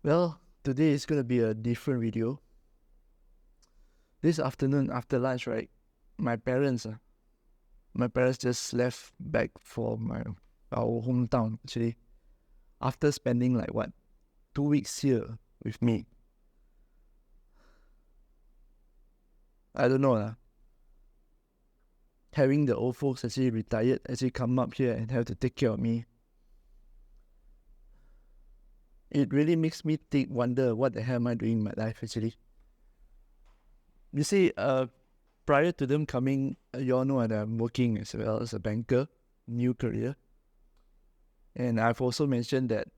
Well, today is going to be a different video. This afternoon after lunch, right, my parents just left back for our hometown actually. After spending like 2 weeks here with me. I don't know lah. Having the old folks actually retired actually come up here and have to take care of me. It really makes me wonder what the hell am I doing in my life actually. You see, prior to them coming, you all know that I'm working as well as a banker, new career. And I've also mentioned that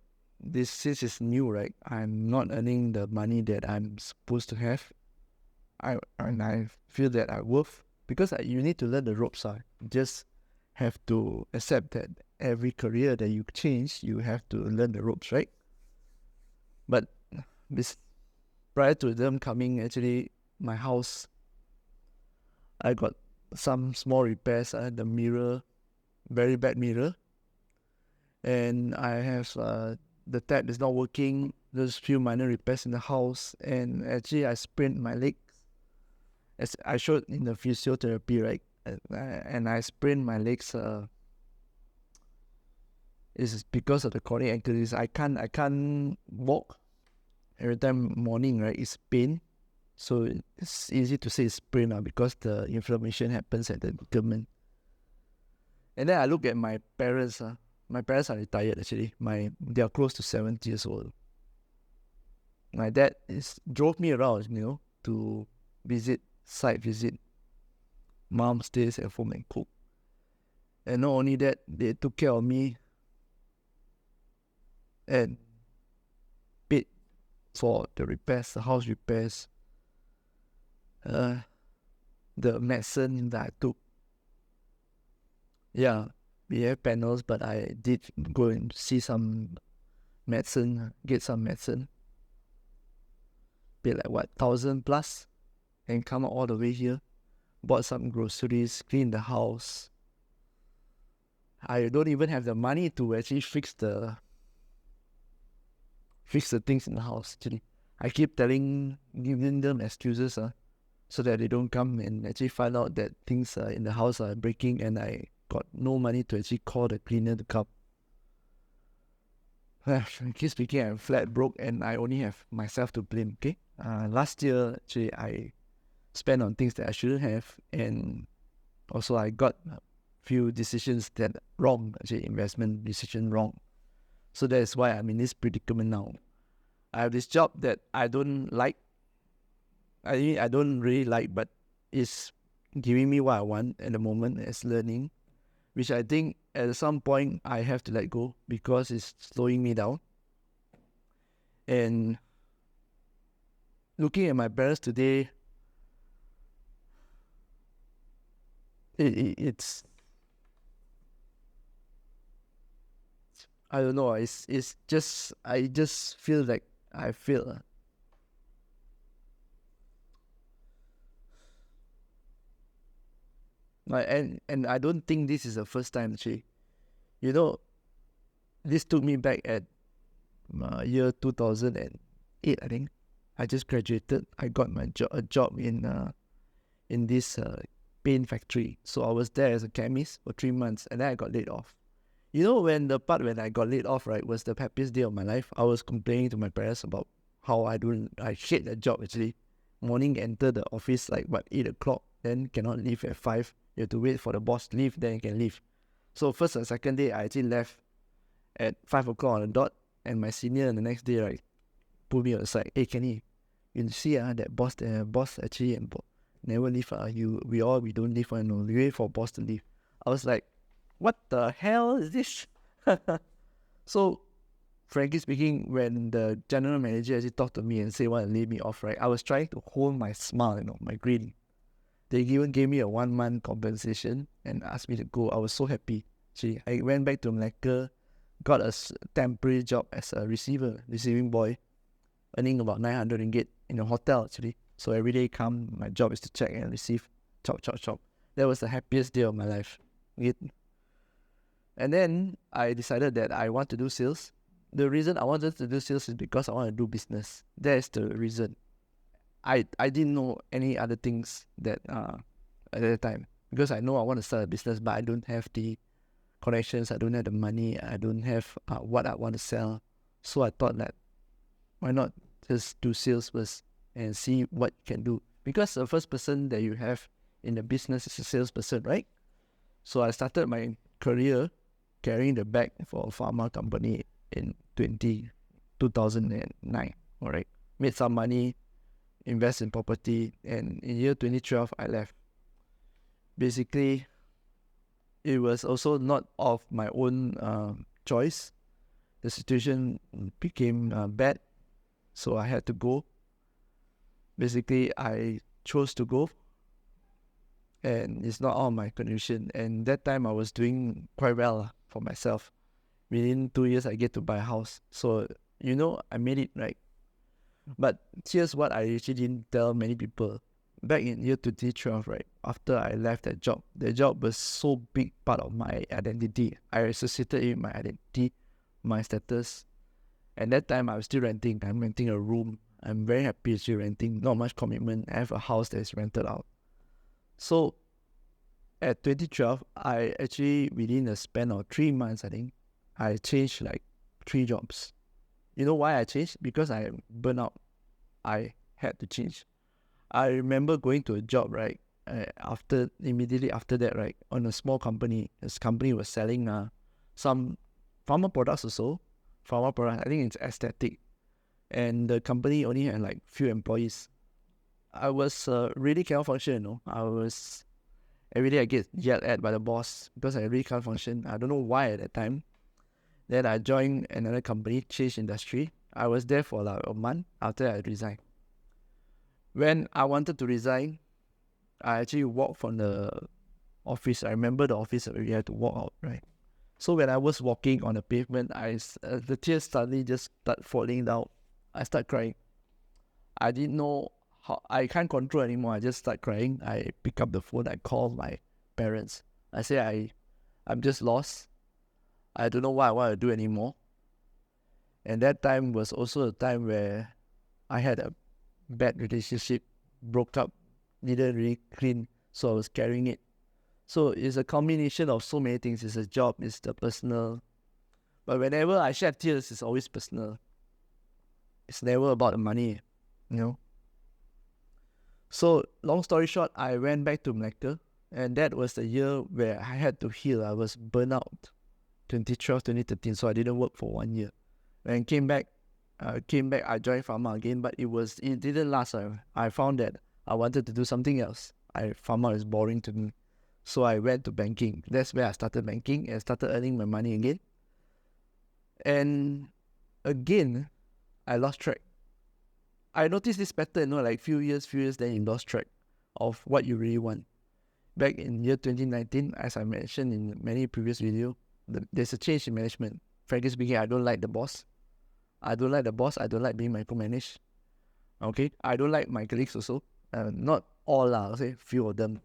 this is new, right? I'm not earning the money that I'm supposed to have. I feel that I'm worth, because you need to learn the ropes. Just have to accept that every career that you change, you have to learn the ropes, right? But prior to them coming, actually, my house, I got some small repairs. The mirror, very bad mirror. And I have the tap is not working. There's few minor repairs in the house. And actually, I sprained my leg. As I showed in the physiotherapy, right? And I sprained my legs. It's because of the chronic ankle disease. I can't walk. Every time morning, right, it's pain. So it's easy to say it's sprain because the inflammation happens at the ligament. And then I look at my parents. My parents are retired actually. They are close to 70 years old. My dad drove me around, to site visit. Mom stays at home and cook. And not only that, they took care of me and paid for the repairs, the house repairs, the medicine that I took. Yeah, we have panels, but I did go and see some medicine, get some medicine. Pay like 1,000 plus, and come all the way here. Bought some groceries, clean the house. I don't even have the money to actually fix the things in the house. Actually, I keep giving them excuses, so that they don't come and actually find out that things in the house are breaking, and I got no money to actually call the cleaner to come. Frankly speaking, I'm flat broke, and I only have myself to blame. Okay, last year actually I spent on things that I shouldn't have, and also I got a few decisions that wrong. Actually, investment decision wrong. So that is why I'm in this predicament now. I have this job that I don't like. I don't really like, but it's giving me what I want at the moment as learning, which I think at some point I have to let go because it's slowing me down. And looking at my parents today, it's I don't know. It's just I just feel like I failed. And I don't think this is the first time actually. This took me back at year 2008, I think. I just graduated. I got a job in this paint factory. So I was there as a chemist for 3 months, and then I got laid off. When I got laid off, right, was the happiest day of my life. I was complaining to my parents about how I hate that job actually. Morning, enter the office like 8 o'clock, then cannot leave at 5. You have to wait for the boss to leave, then you can leave. So first and second day, I actually left at 5 o'clock on the dot, and my senior the next day, right, pulled me aside. Hey Kenny, you see that boss actually never leave. We don't leave, we wait for boss to leave. I was like, what the hell is this? So, frankly speaking, when the general manager actually talked to me and said want to lay me off, right, I was trying to hold my smile, my grin. They even gave me a 1 month compensation and asked me to go. I was so happy. Actually, I went back to Malacca, got a temporary job as a receiving boy, earning about 900 ringgit in a hotel actually. So every day my job is to check and receive, chop. That was the happiest day of my life. And then I decided that I want to do sales. the reason I wanted to do sales is because I want to do business. That is the reason. I didn't know any other things that at that time, because I know I want to start a business, but I don't have the connections, I don't have the money, I don't have what I want to sell. So I thought that why not just do sales first and see what you can do, because the first person that you have in the business is a salesperson, right? So I started my career carrying the bag for a pharma company in 2009. All right, made some money, invest in property, and in year 2012 I left. Basically, it was also not of my own choice. The situation became bad, so I had to go. Basically, I chose to go, and it's not all my condition. And that time I was doing quite well for myself. Within 2 years, I get to buy a house. So, I made it, right? But here's what I actually didn't tell many people. Back in year 2012, right, after I left that job was so big part of my identity. I associated it with my identity, my status. And that time I was still renting. I'm renting a room. I'm very happy still renting. Not much commitment. I have a house that is rented out. So at 2012, I actually, within a span of 3 months, I think, I changed like 3 jobs. You know why I changed? Because I burnt out. I had to change. I remember going to a job, right? Immediately after that, right, on a small company. This company was selling some pharma products also. Pharma products, I think it's aesthetic. And the company only had like few employees. I was really cannot function, every day I get yelled at by the boss because I really can't function. I don't know why at that time. Then I joined another company, changed industry. I was there for like a month after I resigned. When I wanted to resign, I actually walked from the office. I remember the office where we had to walk out, right? So when I was walking on the pavement, the tears suddenly just start falling down. I start crying. I didn't know how. I can't control anymore. I just start crying. I pick up the phone. I call my parents. I say I'm just lost. I don't know what I want to do anymore. And that time was also a time where I had a bad relationship, broke up, didn't really clean, so I was carrying it. So it's a combination of so many things. It's a job, it's the personal. But whenever I shed tears, it's always personal. It's never about the money, So long story short, I went back to Malacca, and that was the year where I had to heal. I was burnt out, 2012, 2013, so I didn't work for 1 year. When I came back, I joined pharma again, but it didn't last. I found that I wanted to do something else. Pharma is boring to me. So I went to banking. That's where I started banking and started earning my money again. And again, I lost track. I noticed this pattern, like few years, then you lost track of what you really want. Back in year 2019, as I mentioned in many previous videos, there's a change in management. Frankly speaking, I don't like the boss. I don't like being micromanaged. Okay, I don't like my colleagues also. Not all, I'll say few of them.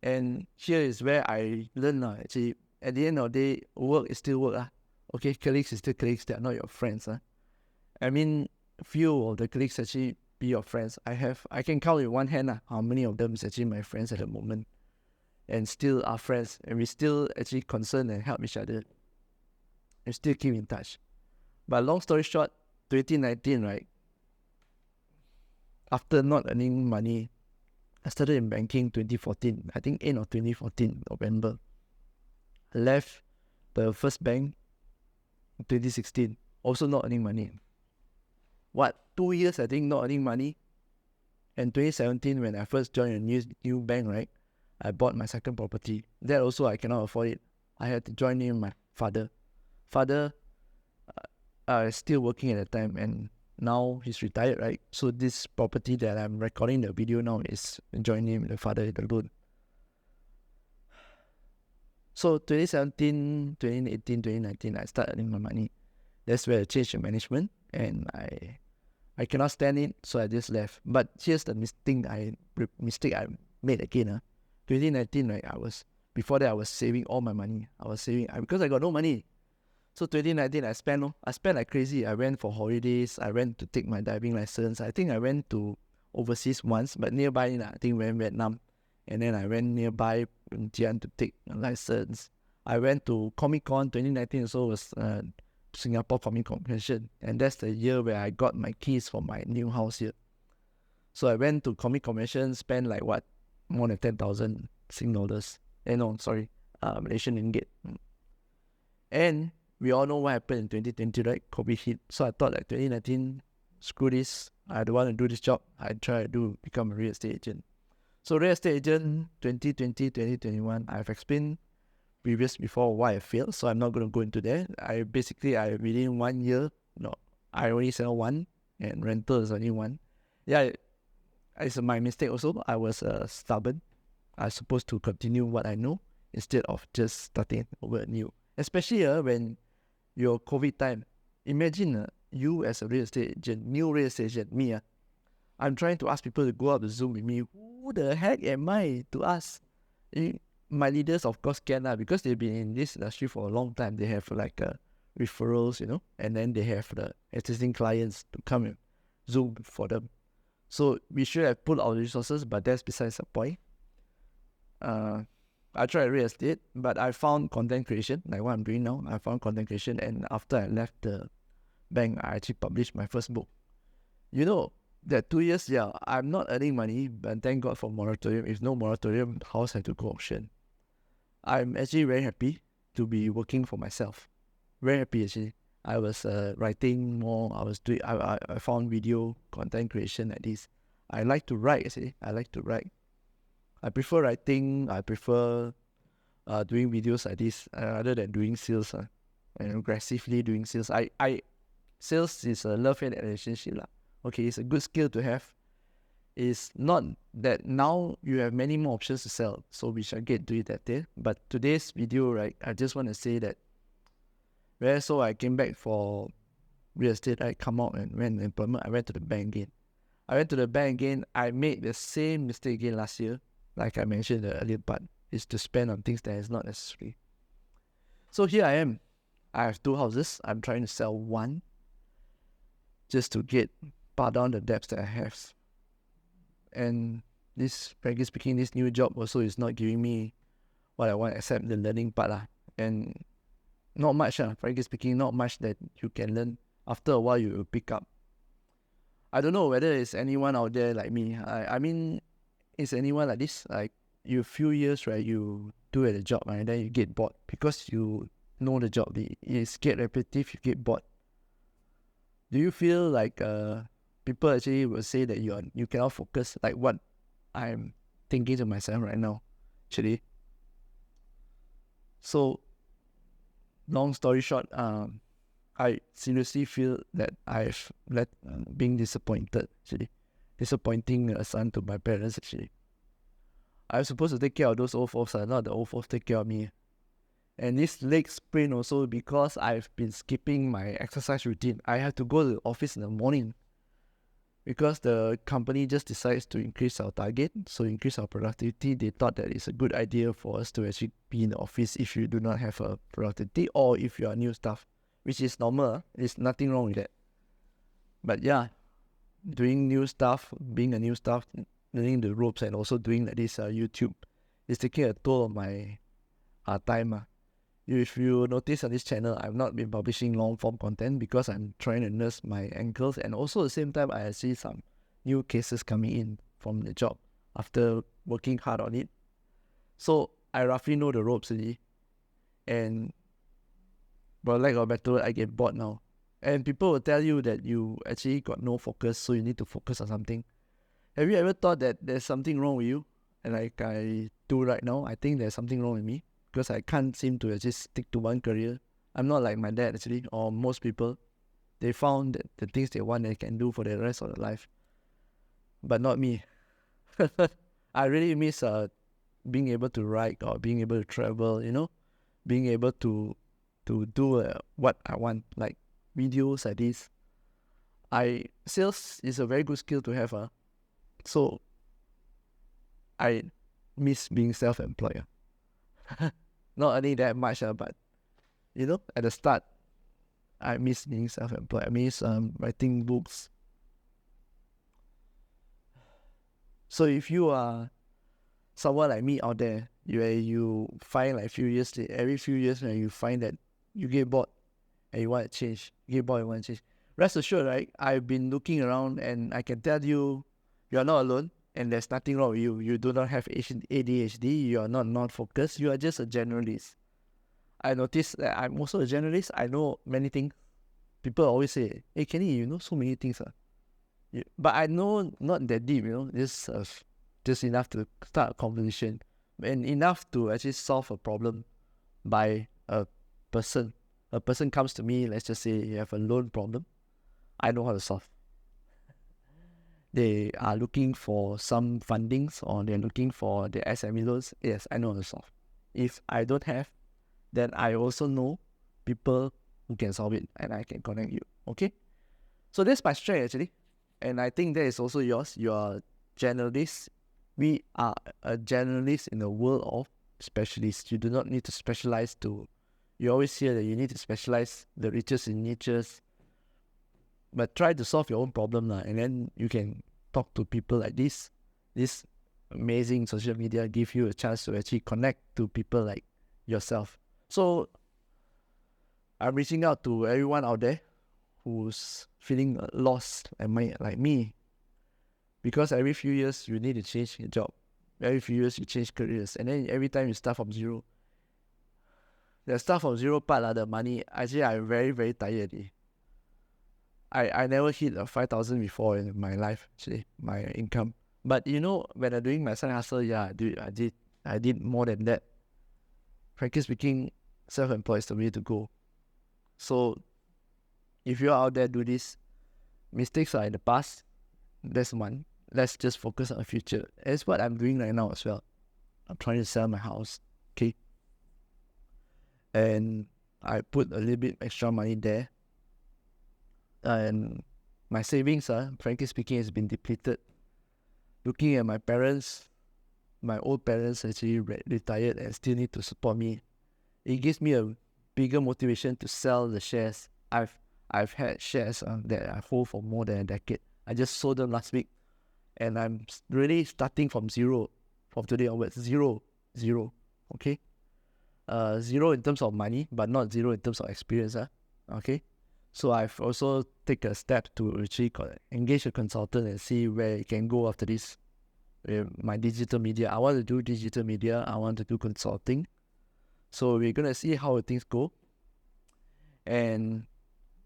And here is where I learn actually, at the end of the day, work is still work. Okay, colleagues is still colleagues, they are not your friends. I mean, few of the colleagues actually be your friends. I can count with one hand how many of them is actually my friends at the moment. And still are friends. And we still actually concern and help each other. And still keep in touch. But long story short, 2019, right? After not earning money, I started in banking 2014. I think end of 2014, November. I left the first bank in 2016. Also not earning money. 2 years, I think, not earning money. And 2017, when I first joined a new bank, right? I bought my second property. That also, I cannot afford it. I had to join in my father. Father is still working at the time, and now he's retired, right? So this property that I'm recording the video now is joining him, the father, the loan. So 2017, 2018, 2019, I started earning my money. That's where I changed the management, and I cannot stand it, so I just left. But here's the mistake I made again. 2019, right? Before that I was saving all my money. I was saving because I got no money. So 2019, I spent like crazy. I went for holidays. I went to take my diving license. I think I went to overseas once, but nearby, I think went Vietnam. And then I went nearby in Jian to take a license. I went to Comic Con 2019 also was Singapore Comic Convention. And that's the year where I got my keys for my new house here. So I went to Comic Convention, spent like what? More than 10,000 Sing dollars. Malaysian ringgit. And we all know what happened in 2020, right? COVID hit. So I thought like 2019, screw this. I don't want to do this job. I try to become a real estate agent. So real estate agent 2020, 2021, I've explained before why I failed. So I'm not going to go into that. Within 1 year, I only sell one and rental is only one. Yeah, it's my mistake also. I was stubborn. I was supposed to continue what I know instead of just starting over new. Especially when your COVID time. Imagine you as a real estate agent, new real estate agent, me. I'm trying to ask people to go out to Zoom with me. Who the heck am I to ask? My leaders, of course, can because they've been in this industry for a long time. They have like referrals, and then they have the existing clients to come and Zoom for them. So we should have put our resources, but that's besides the point. I tried real estate, but I found content creation, like what I'm doing now. I found content creation, and after I left the bank, I actually published my first book. That 2 years, I'm not earning money, but thank God for moratorium. If no moratorium, house had to go auction. I'm actually very happy to be working for myself. Very happy actually. I was writing more. I found video content creation like this. I like to write actually. I like to write. I prefer writing. I prefer doing videos like this rather than doing sales. And aggressively doing sales. Sales is a love-hate relationship lah. Okay, it's a good skill to have. It's not that now you have many more options to sell, so we shall get to it that day. But today's video, right, I just want to say that so I came back for real estate. I come out and went employment. I went to the bank again. I made the same mistake again last year. Like I mentioned the earlier part, is to spend on things that is not necessary. So here I am. I have 2 houses. I'm trying to sell one just to part down the debts that I have. And this, frankly speaking, this new job also is not giving me what I want except the learning part lah. And not much, frankly speaking, not much that you can learn. After a while, you will pick up. I don't know whether it's anyone out there like me. I mean, is anyone like this? Like, you few years, right, you do at a job, right, and then you get bored because you know the job. It's get repetitive, you get bored. Do you feel like people actually will say that you cannot focus, like what I'm thinking to myself right now, actually? So, long story short, I seriously feel that I've being disappointed, actually. Disappointing a son to my parents, actually. I'm supposed to take care of those old folks, not the old folks take care of me. And this leg sprain also because I've been skipping my exercise routine. I have to go to the office in the morning because the company just decides to increase our target, so increase our productivity. They thought that it's a good idea for us to actually be in the office if you do not have a productivity or if you are new staff, which is normal. There's nothing wrong with that. But yeah, doing new stuff, being a new staff, learning the ropes, and also doing like this YouTube is taking a toll on my time. If you notice on this channel, I've not been publishing long form content because I'm trying to nurse my ankles, and also at the same time I see some new cases coming in from the job after working hard on it. So I roughly know the ropes already, and for lack of a better word, I get bored now. And people will tell you that you actually got no focus, so you need to focus on something. Have you ever thought that there's something wrong with you? And like I do right now, I think there's something wrong with me because I can't seem to just stick to one career. I'm not like my dad actually, or most people. They found that the things they want they can do for the rest of their life. But not me. I really miss being able to write or being able to travel, being able to do what I want, like videos like this. Sales is a very good skill to have. So I miss being self-employed. Not only that much, but at the start, I miss being self-employed. I miss writing books. So if you are someone like me out there, you find like every few years when you find that you get bored and you want to change, rest assured, right? I've been looking around and I can tell you, you are not alone and there's nothing wrong with you. You do not have ADHD, you are not focused, you are just a generalist. I noticed that I'm also a generalist. I know many things. People always say, hey Kenny, you know so many things. But I know not that deep, just enough to start a conversation and enough to actually solve a problem by a person. A person comes to me, let's just say you have a loan problem. I know how to solve. They are looking for some fundings or they're looking for the SME loans. Yes, I know how to solve. If I don't have, then I also know people who can solve it and I can connect you. Okay? So that's my strength actually. And I think that is also yours. You are generalist. We are a generalist in the world of specialists. You do not need to specialize to. You always hear that you need to specialize the riches in niches. But try to solve your own problem and then you can talk to people like this. This amazing social media give you a chance to actually connect to people like yourself. So I'm reaching out to everyone out there who's feeling lost like me, because every few years you need to change your job, every few years you change careers, and then every time you start from zero. The start from zero part, the money, actually I'm very, very tired. I never hit 5,000 before in my life, actually, my income. But when I'm doing my side hustle, yeah, dude, I did more than that. Frankly speaking, self-employed is the way to go. So if you're out there, do this. Mistakes are in the past. That's one. Let's just focus on the future. That's what I'm doing right now as well. I'm trying to sell my house. Okay. And I put a little bit extra money there. And my savings, frankly speaking, has been depleted. Looking at my parents, my old parents actually retired and still need to support me. It gives me a bigger motivation to sell the shares. I've had shares that I hold for more than a decade. I just sold them last week, and I'm really starting from zero. From today onwards, zero. Okay, zero in terms of money, but not zero in terms of experience. Okay, so I've also taken a step to actually engage a consultant and see where it can go after this. With my digital media, I want to do digital media. I want to do consulting. So we're gonna see how things go. And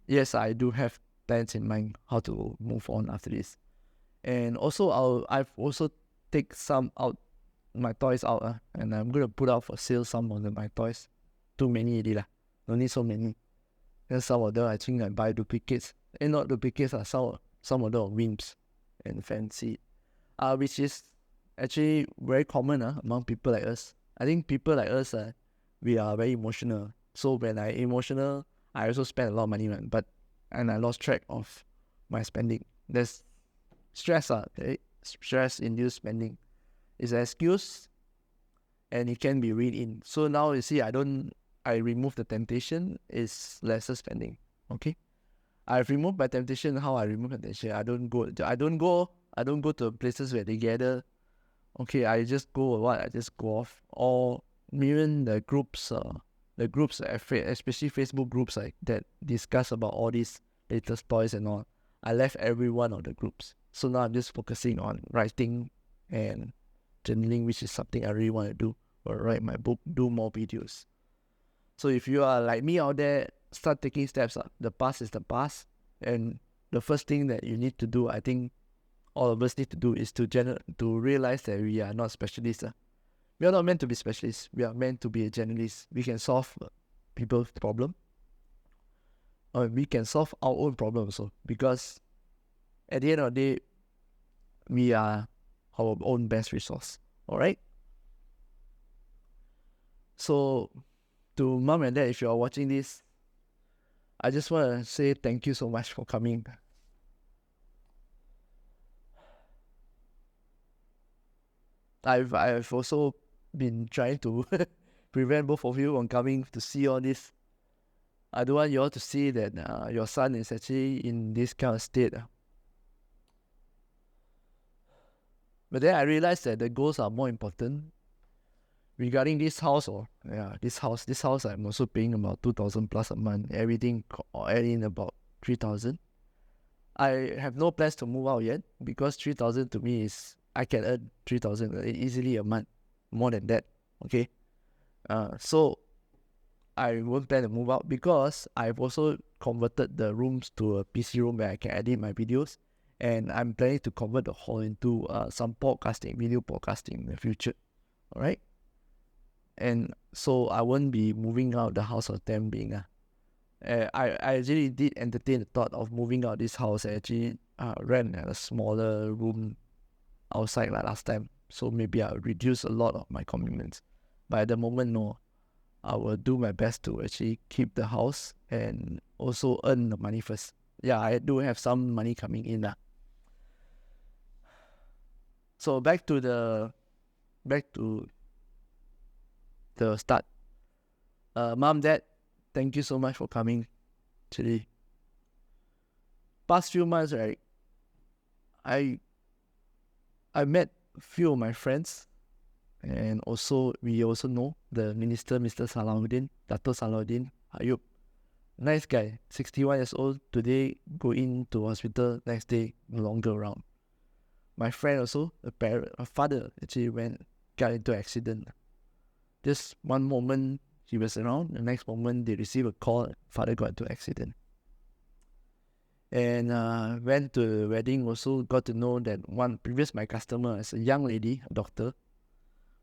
yes, I do have plans in mind how to move on after this. And also I've also take some out my toys out and I'm gonna put out for sale some of my toys. Too many already lah. Don't need so many. And some of them I think I buy duplicates. And not duplicates some of them are whims and fancy. Which is actually very common among people like us. I think people like us we are very emotional. So when I emotional, I also spend a lot of money, and I lost track of my spending. There's stress, okay? Stress-induced spending is an excuse, and it can be read in. So now you see, I remove the temptation, is lesser spending. Okay, I've removed my temptation. How I remove temptation? I don't go to places where they gather. Okay, I just go off, or even the groups, especially Facebook groups that discuss about all these latest toys and all. I left every one of the groups. So now I'm just focusing on writing and journaling, which is something I really want to do, or write my book, do more videos. So if you are like me out there, start taking steps. The past is the past, and the first thing that you need to do, I think all of us need to do, is to realize that we are not specialists. We are not meant to be specialists. We are meant to be a generalist. We can solve people's problem. Or we can solve our own problem also. Because at the end of the day, we are our own best resource. Alright? So, to mom and dad, if you are watching this, I just want to say thank you so much for coming. I've also been trying to prevent both of you from coming to see all this. I don't want you all to see that your son is actually in this kind of state. But then I realized that the goals are more important. Regarding this house, this house I'm also paying about 2,000 plus a month. Everything adding about 3,000. I have no plans to move out yet because 3,000 to me is I can earn 3,000 easily a month, more than that. Okay, so I won't plan to move out because I've also converted the rooms to a PC room where I can edit my videos, and I'm planning to convert the hall into some podcasting, video podcasting in the future. All right, and so I won't be moving out the house of them being I actually did entertain the thought of moving out this house and actually rent a smaller room outside like last time. So maybe I'll reduce a lot of my commitments. But at the moment, no. I will do my best to actually keep the house and also earn the money first. Yeah, I do have some money coming in. So back to the start. Mom, Dad, thank you so much for coming today. Past few months, right, I met a few of my friends, and also we also know the minister, Mr. Salahuddin, Dato Salahuddin Ayub. Nice guy, 61 years old. Today go into hospital, next day no longer around. My friend also, a father actually got into accident. Just one moment he was around, the next moment they received a call, father got into accident. And went to the wedding, also got to know that my customer is a young lady, a doctor,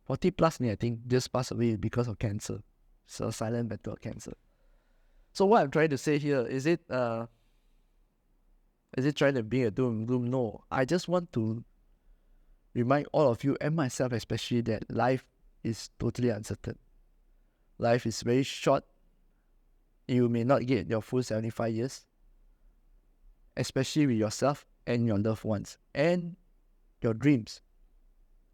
40 plus, I think, just passed away because of cancer. So silent battle of cancer. So what I'm trying to say here, is it trying to be a doom and gloom? No. I just want to remind all of you and myself especially that life is totally uncertain. Life is very short. You may not get your full 75 years, especially with yourself and your loved ones and your dreams.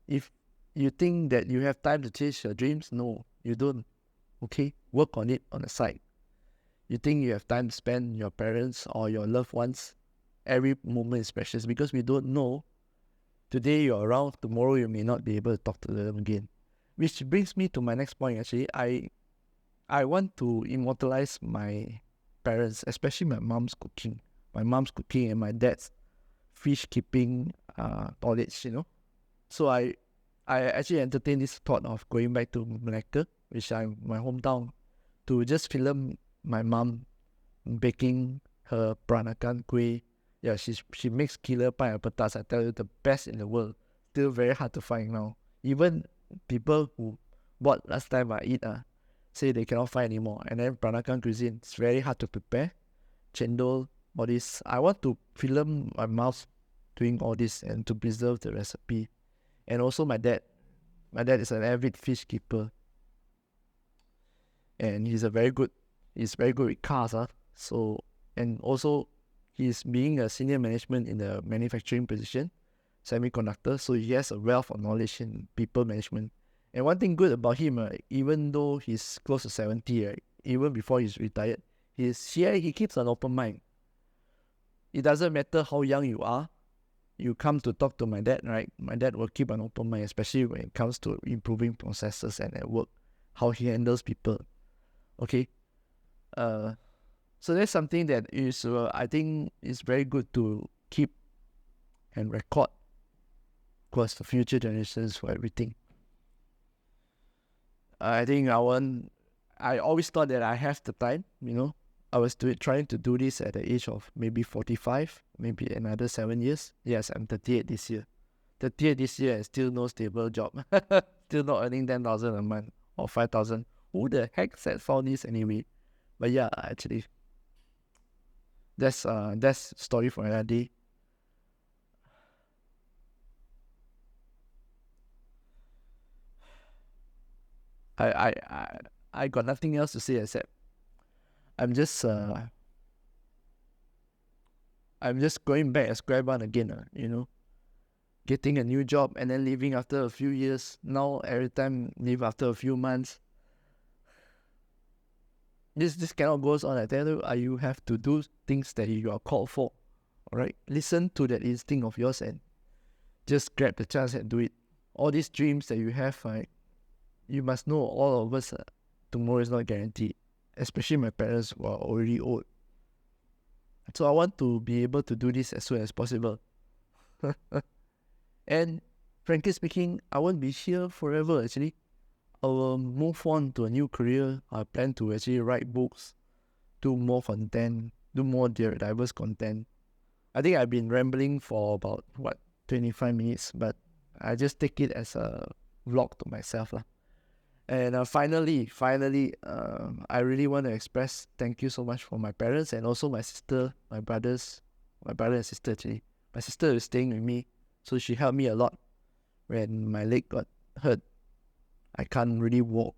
If you think that you have time to chase your dreams, no, you don't. Okay, work on it on the side. You think you have time to spend your parents or your loved ones, every moment is precious because we don't know. Today you're around, tomorrow you may not be able to talk to them again. Which brings me to my next point actually. I want to immortalize my parents, especially my mom's cooking. My mom's cooking and my dad's fish keeping knowledge, So I actually entertained this thought of going back to Malacca, which I'm my hometown, to just film my mom baking her peranakan kuih. Yeah, she makes killer pineapple tarts. I tell you, the best in the world. Still very hard to find now. Even people who bought last time I eat say they cannot find anymore. And then peranakan cuisine, it's very hard to prepare. Chendol, all this. I want to film my mom doing all this and to preserve the recipe. And also my dad. My dad is an avid fish keeper. And he's very good with cars. So, and also he's being a senior management in the manufacturing position, semiconductor. So he has a wealth of knowledge in people management. And one thing good about him, even though he's close to 70, right, even before he's retired, he keeps an open mind. It doesn't matter how young you are, you come to talk to my dad, right? My dad will keep an open mind, especially when it comes to improving processes and at work, how he handles people. Okay, so that's something that is I think is very good to keep and record, of course, for future generations, for everything. I think I always thought that I have the time, I was trying to do this at the age of maybe 45, maybe another 7 years. Yes, I'm 38 this year. 38 this year and still no stable job. Still not earning 10,000 a month or 5,000. Who the heck found this anyway? But yeah, actually, that's story for another day. I got nothing else to say except I'm just going back at square one again, getting a new job and then leaving after a few years. Now every time leave after a few months. This cannot go on. I tell you, you have to do things that you are called for. All right, listen to that instinct of yours and just grab the chance and do it. All these dreams that you have, right? You must know all of us. Tomorrow is not guaranteed, especially my parents who are already old. So I want to be able to do this as soon as possible. And frankly speaking, I won't be here forever actually. I will move on to a new career. I plan to actually write books, do more content, do more diverse content. I think I've been rambling for about 25 minutes, but I just take it as a vlog to myself lah. And finally, I really want to express thank you so much for my parents and also my sister, my brother and sister actually. My sister is staying with me, so she helped me a lot when my leg got hurt. I can't really walk,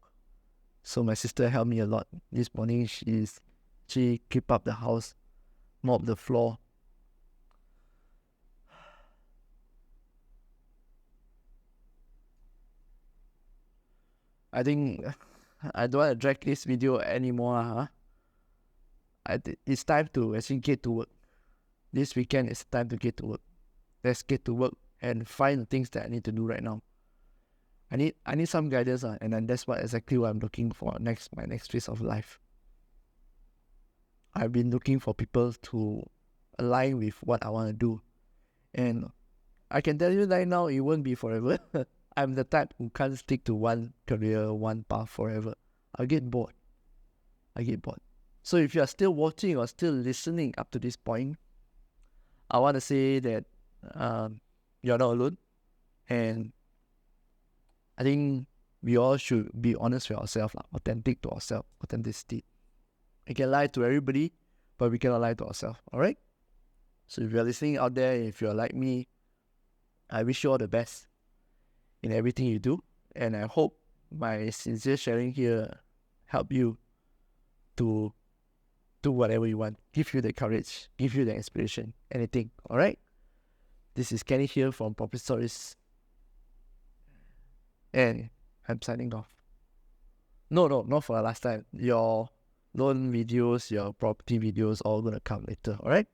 so my sister helped me a lot. This morning she keep up the house, mop the floor. I think I don't want to drag this video anymore. It's time to actually get to work. This weekend is time to get to work. Let's get to work and find the things that I need to do right now. I need some guidance, and then that's exactly what I'm looking for my next phase of life. I've been looking for people to align with what I want to do, and I can tell you right now, it won't be forever. I'm the type who can't stick to one career, one path forever. I get bored. So if you are still watching or still listening up to this point, I want to say that you're not alone, and I think we all should be honest with ourselves, authentic to ourselves, authenticity. We can lie to everybody, but we cannot lie to ourselves, all right? So if you're listening out there, if you're like me, I wish you all the best in everything you do, and I hope my sincere sharing here help you to do whatever you want, give you the courage, give you the inspiration, anything, all right? This is Kenny here from Property Stories, and I'm signing off. No, not for the last time. Your loan videos, your property videos, all gonna come later, all right?